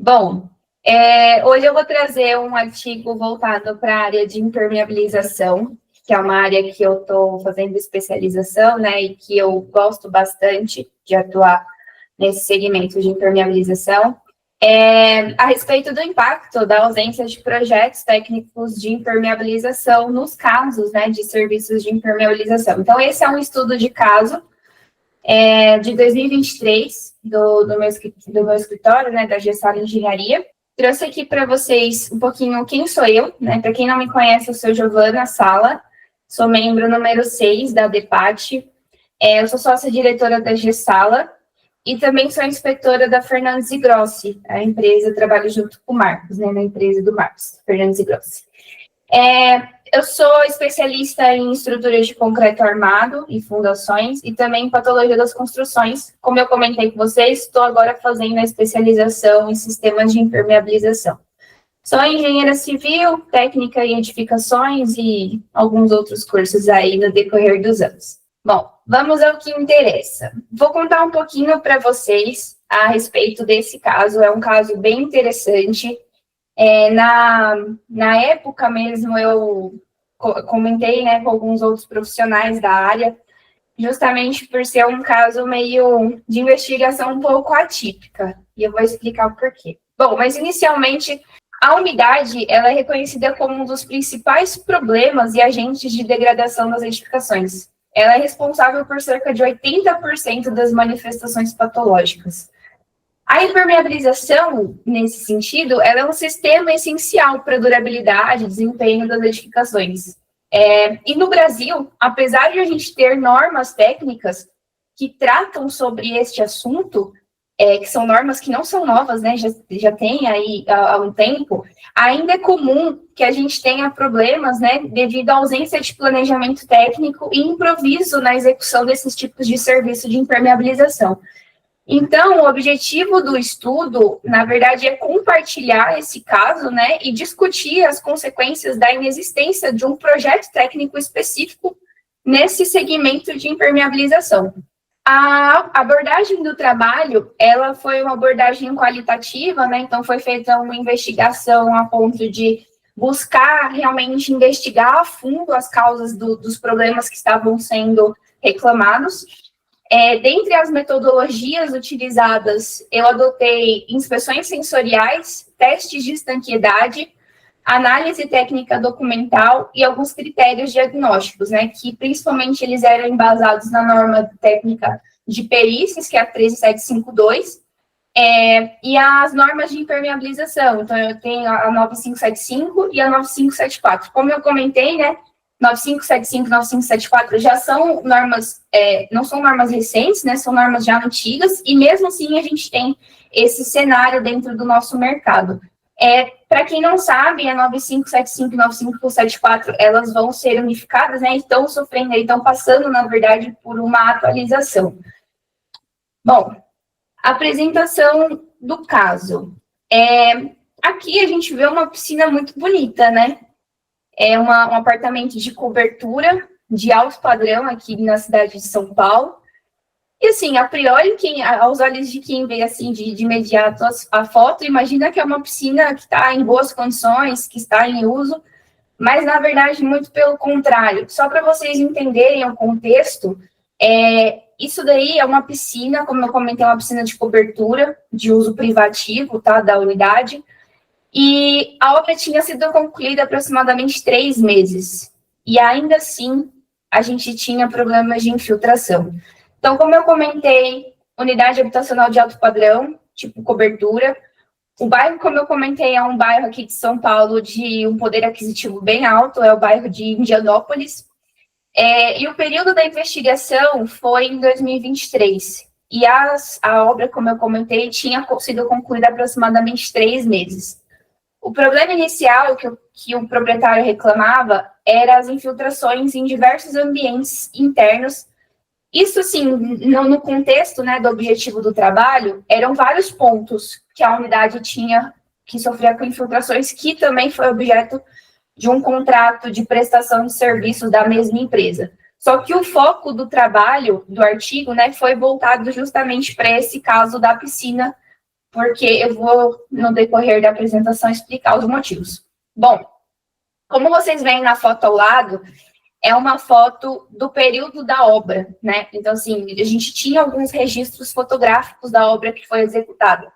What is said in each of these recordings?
Bom, hoje eu vou trazer um artigo voltado para a área de impermeabilização, que é uma área que eu estou fazendo especialização, né, e que eu gosto bastante de atuar nesse segmento de impermeabilização, a respeito do impacto da ausência de projetos técnicos de impermeabilização nos casos, né, de serviços de impermeabilização. Então, esse é um estudo de caso de 2023 do meu escritório, né, da Gessala Engenharia. Trouxe aqui para vocês um pouquinho quem sou eu, né? Para quem não me conhece, eu sou Giovana Sala, sou membro número 6 da DEPAT, eu sou sócia-diretora da Gessala e também sou inspetora da Fernandes e Grossi, a empresa, trabalho junto com o Marcos, né, na empresa do Marcos, Fernandes e Grossi. Eu sou especialista em estruturas de concreto armado e fundações e também em patologia das construções. Como eu comentei com vocês, estou agora fazendo a especialização em sistemas de impermeabilização. Sou engenheira civil, técnica em edificações e alguns outros cursos aí no decorrer dos anos. Bom, vamos ao que interessa. Vou contar um pouquinho para vocês a respeito desse caso. É um caso bem interessante. Na época mesmo, eu comentei, né, com alguns outros profissionais da área, justamente por ser um caso meio de investigação um pouco atípica, e eu vou explicar o porquê. Bom, mas inicialmente, a umidade, ela é reconhecida como um dos principais problemas e agentes de degradação das edificações. Ela é responsável por cerca de 80% das manifestações patológicas. A impermeabilização, nesse sentido, ela é um sistema essencial para a durabilidade e desempenho das edificações. E no Brasil, apesar de a gente ter normas técnicas que tratam sobre este assunto, que são normas que não são novas, né, já tem aí há um tempo, ainda é comum que a gente tenha problemas, né, devido à ausência de planejamento técnico e improviso na execução desses tipos de serviço de impermeabilização. Então, o objetivo do estudo, na verdade, é compartilhar esse caso, né, e discutir as consequências da inexistência de um projeto técnico específico nesse segmento de impermeabilização. A abordagem do trabalho, ela foi uma abordagem qualitativa, né, então foi feita uma investigação a ponto de buscar realmente investigar a fundo as causas dos problemas que estavam sendo reclamados. Dentre as metodologias utilizadas, eu adotei inspeções sensoriais, testes de estanqueidade, análise técnica documental e alguns critérios diagnósticos, né, que principalmente eles eram embasados na norma técnica de perícias, que é a 13752, e as normas de impermeabilização. Então, eu tenho a 9575 e a 9574. Como eu comentei, né, 9575 e 9574 já são normas, não são normas recentes, né, são normas já antigas, e mesmo assim a gente tem esse cenário dentro do nosso mercado. Para quem não sabe, a 9575 e 9574, elas vão ser unificadas, né, estão sofrendo, estão passando, na verdade, por uma atualização. Bom, apresentação do caso. Aqui a gente vê uma piscina muito bonita, né? É um apartamento de cobertura de alto padrão aqui na cidade de São Paulo. E assim, a priori, aos olhos de quem vê assim de imediato a foto, imagina que é uma piscina que está em boas condições, que está em uso, mas na verdade, muito pelo contrário. Só para vocês entenderem o contexto, isso daí é uma piscina, como eu comentei, é uma piscina de cobertura, de uso privativo, tá, da unidade. E a obra tinha sido concluída há aproximadamente 3 meses. E ainda assim, a gente tinha problemas de infiltração. Então, como eu comentei, unidade habitacional de alto padrão, tipo cobertura. O bairro, como eu comentei, é um bairro aqui de São Paulo de um poder aquisitivo bem alto, é o bairro de Indianópolis. E o período da investigação foi em 2023. E a obra, como eu comentei, tinha sido concluída há aproximadamente 3 meses. O problema inicial que o proprietário reclamava era as infiltrações em diversos ambientes internos. Isso, assim, no contexto, né, do objetivo do trabalho, eram vários pontos que a unidade tinha que sofrer com infiltrações, que também foi objeto de um contrato de prestação de serviços da mesma empresa. Só que o foco do trabalho, do artigo, né, foi voltado justamente para esse caso da piscina porque eu vou, no decorrer da apresentação, explicar os motivos. Bom, como vocês veem na foto ao lado, é uma foto do período da obra, né? Então, assim, a gente tinha alguns registros fotográficos da obra que foi executada.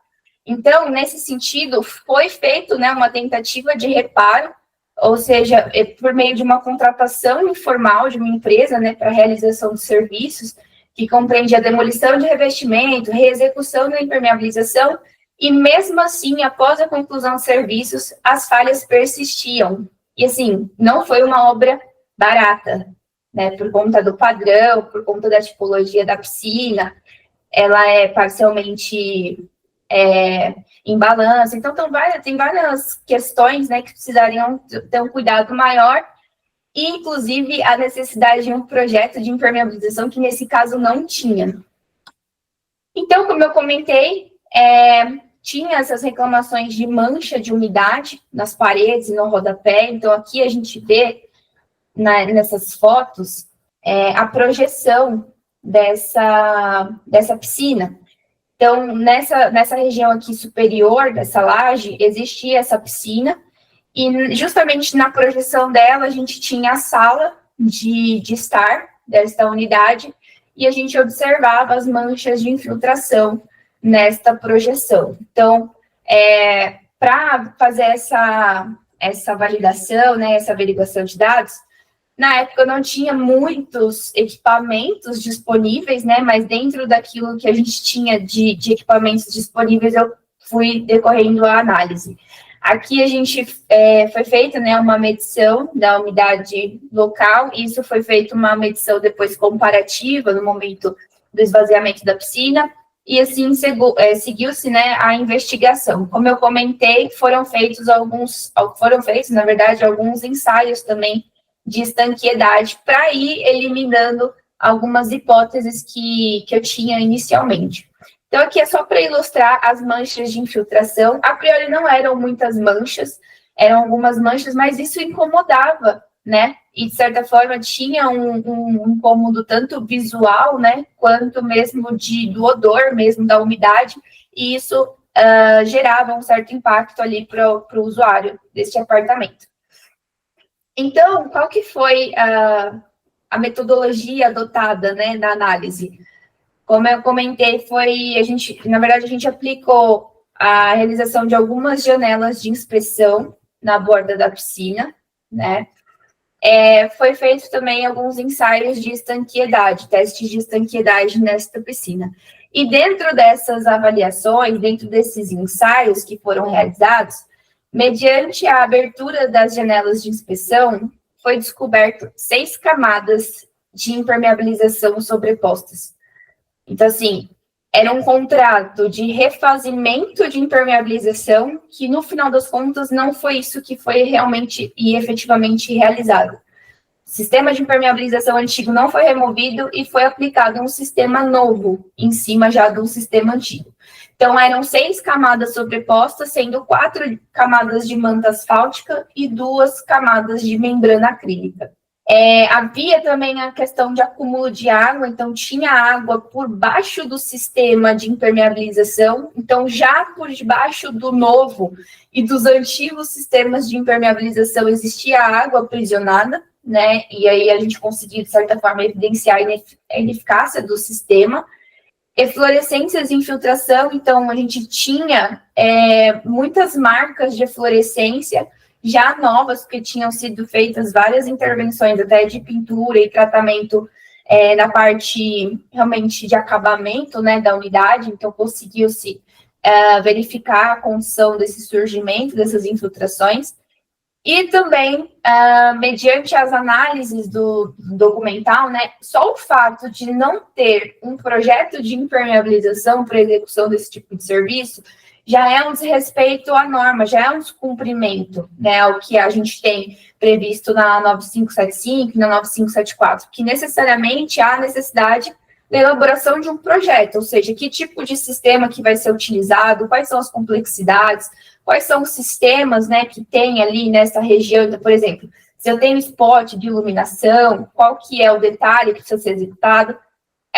Então, nesse sentido, foi feito, né, uma tentativa de reparo, ou seja, por meio de uma contratação informal de uma empresa, né, para a realização de serviços, que compreende a demolição de revestimento, reexecução da impermeabilização, e mesmo assim, após a conclusão dos serviços, as falhas persistiam. E assim, não foi uma obra barata, né, por conta do padrão, por conta da tipologia da piscina, ela é parcialmente em balança, então tem várias questões, né, que precisariam ter um cuidado maior, e inclusive a necessidade de um projeto de impermeabilização que nesse caso não tinha. Então, como eu comentei, tinha essas reclamações de mancha de umidade nas paredes e no rodapé, então aqui a gente vê nessas fotos a projeção dessa piscina. Então, nessa região aqui superior dessa laje, existia essa piscina, e justamente na projeção dela, a gente tinha a sala de estar desta unidade, e a gente observava as manchas de infiltração nesta projeção. Então, para fazer essa validação, né, essa averiguação de dados, na época não tinha muitos equipamentos disponíveis, né, mas dentro daquilo que a gente tinha de equipamentos disponíveis, eu fui decorrendo a análise. Aqui a gente foi feita, né, uma medição da umidade local, e isso foi feita uma medição depois comparativa no momento do esvaziamento da piscina, e assim seguiu-se, né, a investigação. Como eu comentei, foram feitos, na verdade, alguns ensaios também de estanqueidade para ir eliminando algumas hipóteses que eu tinha inicialmente. Então, aqui é só para ilustrar as manchas de infiltração. A priori não eram muitas manchas, eram algumas manchas, mas isso incomodava, né? E, de certa forma, tinha um incômodo tanto visual, né, quanto mesmo do odor, mesmo da umidade, e isso gerava um certo impacto ali para o usuário deste apartamento. Então, qual que foi a metodologia adotada, né, na análise? Como eu comentei, na verdade, a gente aplicou a realização de algumas janelas de inspeção na borda da piscina, né? Foi feito também alguns ensaios de estanqueidade, testes de estanqueidade nesta piscina. E dentro dessas avaliações, dentro desses ensaios que foram realizados, mediante a abertura das janelas de inspeção, foi descoberto 6 camadas de impermeabilização sobrepostas. Então, assim, era um contrato de refazimento de impermeabilização que, no final das contas, não foi isso que foi realmente e efetivamente realizado. O sistema de impermeabilização antigo não foi removido e foi aplicado um sistema novo em cima já do sistema antigo. Então, eram 6 camadas sobrepostas, sendo 4 camadas de manta asfáltica e 2 camadas de membrana acrílica. Havia também a questão de acúmulo de água, então tinha água por baixo do sistema de impermeabilização, então já por debaixo do novo e dos antigos sistemas de impermeabilização existia água aprisionada, né? E aí a gente conseguiu, de certa forma, evidenciar a ineficácia do sistema. Eflorescências de infiltração, então a gente tinha muitas marcas de eflorescência já novas, porque tinham sido feitas várias intervenções, até de pintura e tratamento na parte realmente de acabamento, né, da unidade, então conseguiu-se verificar a condição desse surgimento, dessas infiltrações. E também, mediante as análises do documental, né, só o fato de não ter um projeto de impermeabilização para execução desse tipo de serviço já é um desrespeito à norma, já é um descumprimento, né, ao que a gente tem previsto na 9575 e na 9574, que necessariamente há necessidade da elaboração de um projeto, ou seja, que tipo de sistema que vai ser utilizado, quais são as complexidades, quais são os sistemas, né, que tem ali nessa região. Então, por exemplo, se eu tenho spot de iluminação, qual que é o detalhe que precisa ser executado,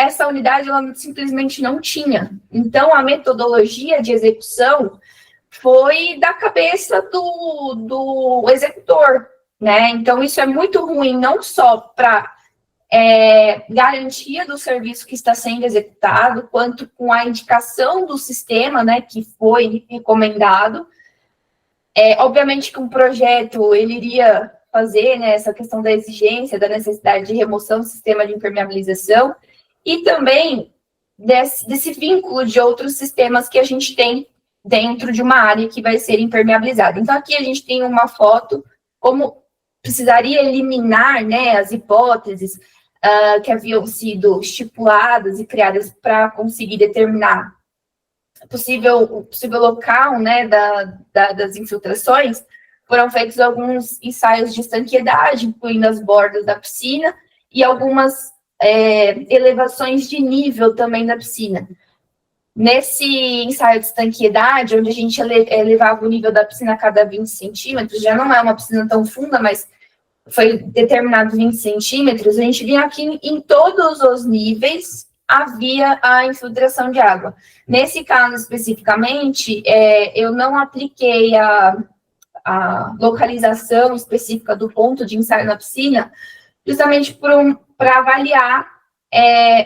essa unidade ela simplesmente não tinha. Então, a metodologia de execução foi da cabeça do executor, né? Então, isso é muito ruim, não só para garantia do serviço que está sendo executado, quanto com a indicação do sistema, né, que foi recomendado. Obviamente que um projeto, ele iria fazer, né, essa questão da exigência, da necessidade de remoção do sistema de impermeabilização, e também desse vínculo de outros sistemas que a gente tem dentro de uma área que vai ser impermeabilizada. Então, aqui a gente tem uma foto, como precisaria eliminar, né, as hipóteses que haviam sido estipuladas e criadas para conseguir determinar o possível local, né, das infiltrações. Foram feitos alguns ensaios de estanqueidade, incluindo as bordas da piscina, e algumas elevações de nível também da piscina. Nesse ensaio de estanqueidade, onde a gente elevava o nível da piscina a cada 20 centímetros, já não é uma piscina tão funda, mas foi determinado 20 centímetros, a gente via que em todos os níveis havia a infiltração de água. Nesse caso, especificamente, eu não apliquei a localização específica do ponto de ensaio na piscina, justamente para avaliar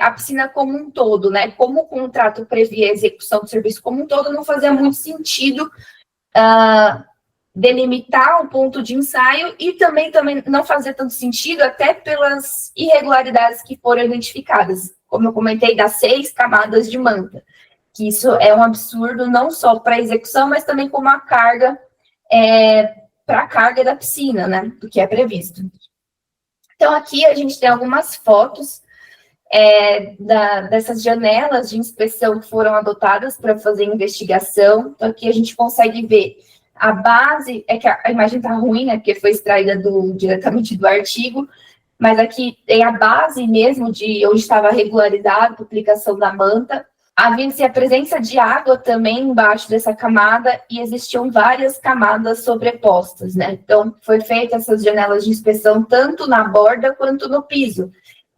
a piscina como um todo, né? Como o contrato previa a execução do serviço como um todo, não fazia muito sentido delimitar o ponto de ensaio e também não fazer tanto sentido até pelas irregularidades que foram identificadas. Como eu comentei, das 6 camadas de manta, que isso é um absurdo não só para a execução, mas também como a carga, para a carga da piscina, né, do que é previsto. Então, aqui a gente tem algumas fotos dessas janelas de inspeção que foram adotadas para fazer investigação. Então, aqui a gente consegue ver a base, que a imagem está ruim, né, porque foi extraída diretamente do artigo, mas aqui tem a base mesmo de onde estava regularizada a aplicação da manta. Havia-se a presença de água também embaixo dessa camada e existiam várias camadas sobrepostas, né? Então, foi feita essas janelas de inspeção tanto na borda quanto no piso.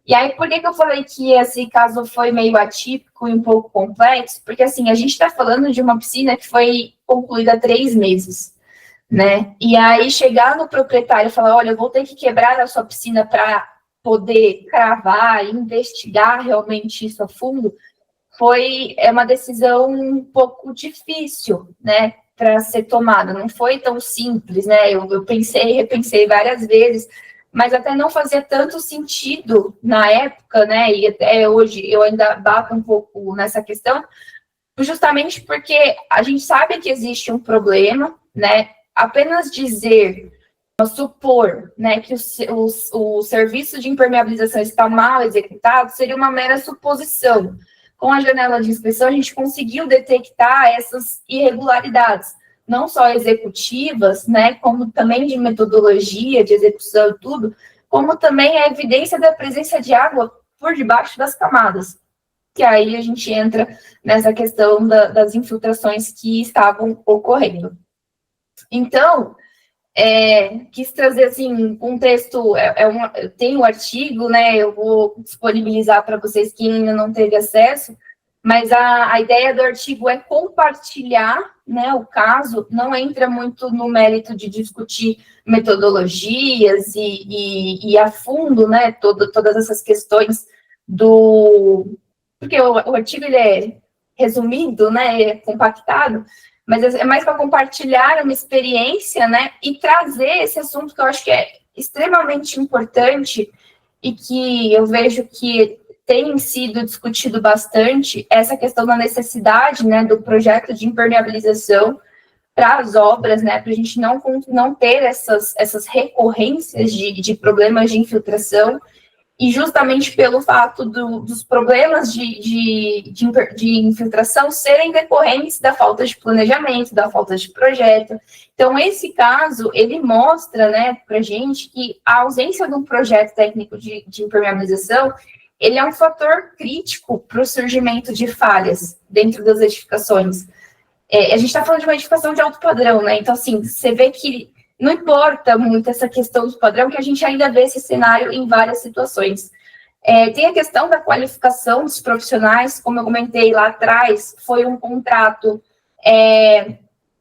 E aí, por que eu falei que esse caso foi meio atípico e um pouco complexo? Porque, assim, a gente está falando de uma piscina que foi concluída há 3 meses, né? E aí, chegar no proprietário e falar, olha, eu vou ter que quebrar a sua piscina para poder cravar e investigar realmente isso a fundo, foi uma decisão um pouco difícil, né, para ser tomada. Não foi tão simples, né? Eu pensei, repensei várias vezes, mas até não fazia tanto sentido na época, né, e até hoje eu ainda bato um pouco nessa questão, justamente porque a gente sabe que existe um problema, né, apenas dizer, supor, né, que o serviço de impermeabilização está mal executado seria uma mera suposição. Com a janela de inspeção, a gente conseguiu detectar essas irregularidades, não só executivas, né, como também de metodologia, de execução e tudo, como também a evidência da presença de água por debaixo das camadas, que aí a gente entra nessa questão das infiltrações que estavam ocorrendo. Então, quis trazer, assim, um texto, tem o artigo, né, eu vou disponibilizar para vocês que ainda não teve acesso, mas a ideia do artigo é compartilhar, né, o caso, não entra muito no mérito de discutir metodologias e a fundo, né, todas essas questões porque o artigo, ele é resumido, né, é compactado, mas é mais para compartilhar uma experiência, né, e trazer esse assunto que eu acho que é extremamente importante e que eu vejo que tem sido discutido bastante, essa questão da necessidade, né, do projeto de impermeabilização para as obras, né, para a gente não ter essas recorrências de problemas de infiltração, e justamente pelo fato dos problemas de infiltração serem decorrentes da falta de planejamento, da falta de projeto. Então, esse caso, ele mostra, né, para a gente que a ausência de um projeto técnico de impermeabilização, ele é um fator crítico para o surgimento de falhas dentro das edificações. A gente está falando de uma edificação de alto padrão, né? Então, assim, você vê que não importa muito essa questão do padrão, que a gente ainda vê esse cenário em várias situações. Tem a questão da qualificação dos profissionais, como eu comentei lá atrás, foi um contrato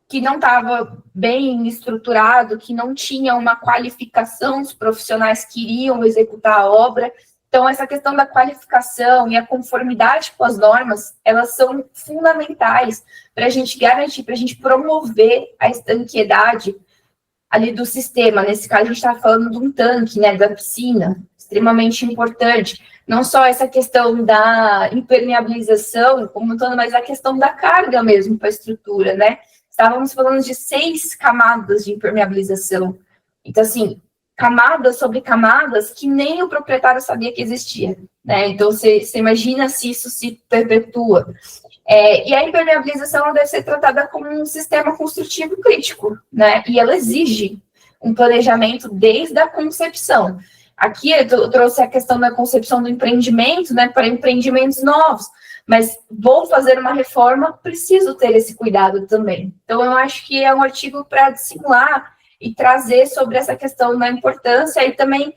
que não estava bem estruturado, que não tinha uma qualificação dos profissionais que iriam executar a obra. Então, essa questão da qualificação e a conformidade com as normas, elas são fundamentais para a gente garantir, para a gente promover a estanqueidade ali do sistema. Nesse caso, a gente está falando de um tanque, né, da piscina, extremamente importante. Não só essa questão da impermeabilização, como todo, mas a questão da carga mesmo para a estrutura, né? Estávamos falando de 6 camadas de impermeabilização. Então, assim, camadas sobre camadas que nem o proprietário sabia que existia, né? Então, você imagina se isso se perpetua. E a impermeabilização deve ser tratada como um sistema construtivo crítico, né? E ela exige um planejamento desde a concepção. Aqui eu trouxe a questão da concepção do empreendimento, né, para empreendimentos novos, mas vou fazer uma reforma, preciso ter esse cuidado também. Então, eu acho que é um artigo para dissimular e trazer sobre essa questão da importância e também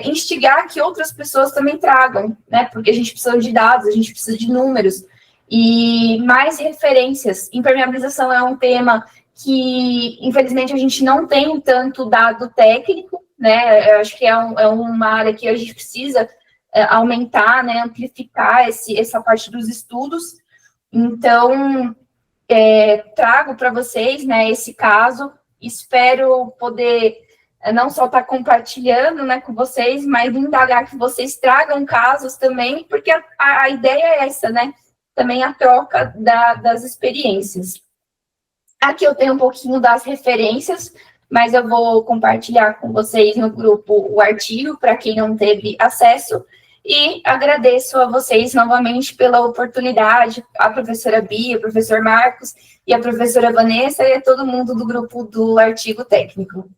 instigar que outras pessoas também tragam, né, porque a gente precisa de dados, a gente precisa de números e mais referências. Impermeabilização é um tema que, infelizmente, a gente não tem tanto dado técnico, né? Eu acho que é uma área que a gente precisa aumentar, né, amplificar essa parte dos estudos. Então, trago para vocês, né, esse caso, espero poder não só estar compartilhando, né, com vocês, mas indagar que vocês tragam casos também, porque a ideia é essa, né, também a troca das experiências. Aqui eu tenho um pouquinho das referências, mas eu vou compartilhar com vocês no grupo o artigo, para quem não teve acesso, e agradeço a vocês novamente pela oportunidade, a professora Bia, o professor Marcos, e a professora Vanessa, e a todo mundo do grupo do artigo técnico.